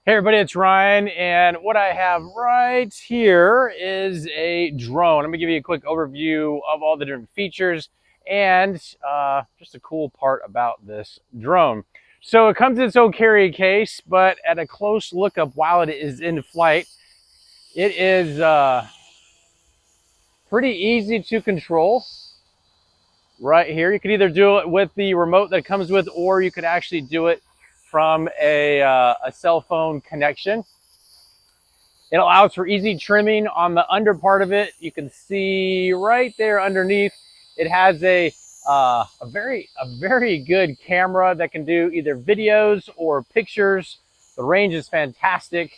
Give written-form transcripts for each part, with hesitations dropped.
Hey everybody, it's Ryan, and what I have right here is a drone. I'm gonna give you a quick overview of all the different features and just a cool part about this drone. So it comes in its own carry case, but at a close look up while it is in flight, it is pretty easy to control. Right here, you can either do it with the remote that it comes with, or you could actually do it from a cell phone connection. It allows for easy trimming on the under part of it. You can see right there underneath, it has a very good camera that can do either videos or pictures. The range is fantastic,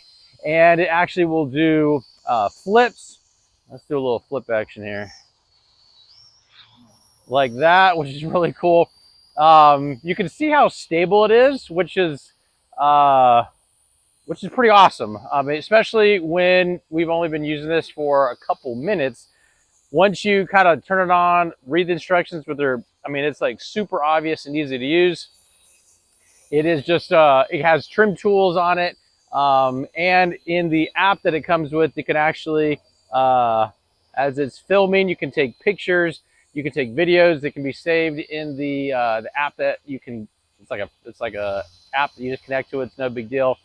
and it actually will do flips. Let's do a little flip action here, like that, which is really cool. You can see how stable it is, which is pretty awesome, especially when we've only been using this for a couple minutes. Once you kind of turn it on, read the instructions with their, it's like super obvious and easy to use. It is just, it has trim tools on it. And in the app that it comes with, you can actually, as it's filming, you can take pictures, you can take videos that can be saved in the app that you can, it's like a app that you just connect to. It's no big deal.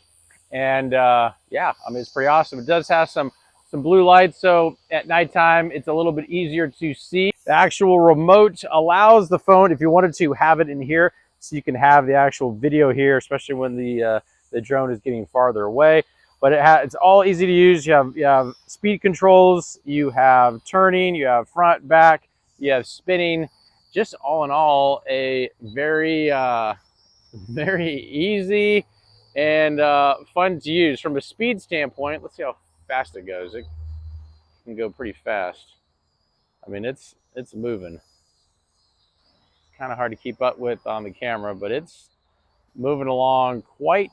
And yeah, it's pretty awesome. It does have some blue lights, so at nighttime it's a little bit easier to see. The actual remote allows the phone, if you wanted to, have it in here, so you can have the actual video here, especially when the drone is getting farther away. But it's all easy to use. You have speed controls, you have turning, you have front, back, you have spinning. Just all in all, a very very easy and fun to use. From a speed standpoint, let's see how fast it goes. It can go pretty fast. It's moving. It's kind of hard to keep up with on the camera, but it's moving along quite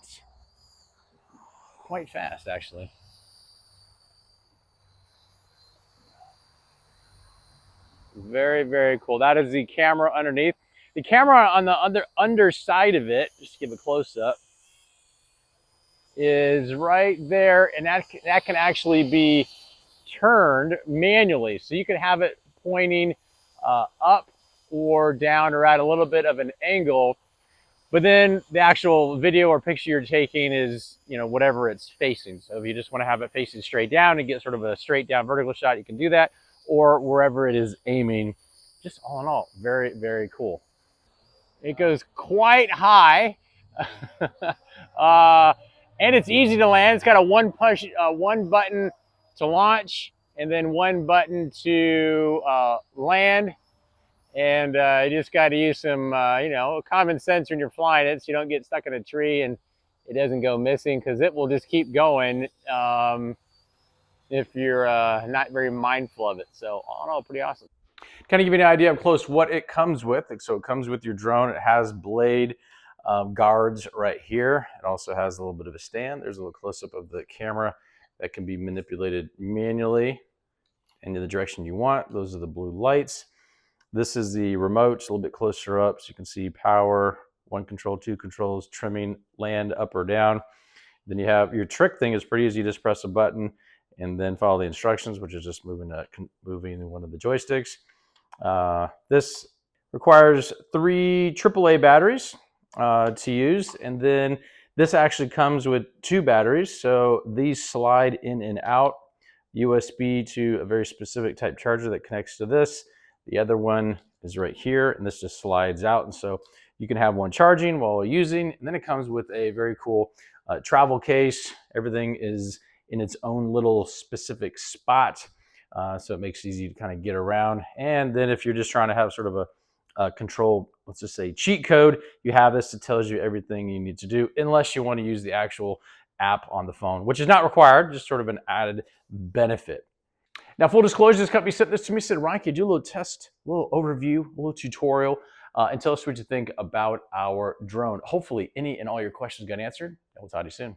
fast, actually. Very cool. That is the camera underneath. The camera on the underside of it, just to give a close up, is right there, and that can actually be turned manually. So you can have it pointing up or down or at a little bit of an angle, but then the actual video or picture you're taking is, whatever it's facing. So if you just want to have it facing straight down and get sort of a straight down vertical shot, you can do that, or wherever it is aiming. Just all in all, very cool. It goes quite high. And it's easy to land. It's got a one button to launch, and then one button to land. And you just got to use some, common sense when you're flying it, so you don't get stuck in a tree and it doesn't go missing, because it will just keep going if you're not very mindful of it. So all in all, pretty awesome. Kind of give you an idea up close what it comes with. So it comes with your drone. It has blade guards right here. It also has a little bit of a stand. There's a little close-up of the camera that can be manipulated manually into the direction you want. Those are the blue lights. This is the remote. It's a little bit closer up, so you can see power, one control, two controls, trimming, land up or down. Then you have your trick thing. Is pretty easy. You just press a button and then follow the instructions, which is just moving one of the joysticks. This requires 3 AAA batteries to use, and then this actually comes with 2 batteries, so these slide in and out. USB to a very specific type charger that connects to this. The other one is right here, and this just slides out, and so you can have one charging while using. And then it comes with a very cool travel case. Everything is in its own little specific spot, so it makes it easy to kind of get around. And then if you're just trying to have sort of a control, let's just say cheat code, you have this that tells you everything you need to do, unless you want to use the actual app on the phone, which is not required, just sort of an added benefit. Now, full disclosure, this company sent this to me, said, Ryan, could you do a little test, a little overview, a little tutorial, and tell us what you think about our drone. Hopefully any and all your questions got answered, and we'll talk to you soon.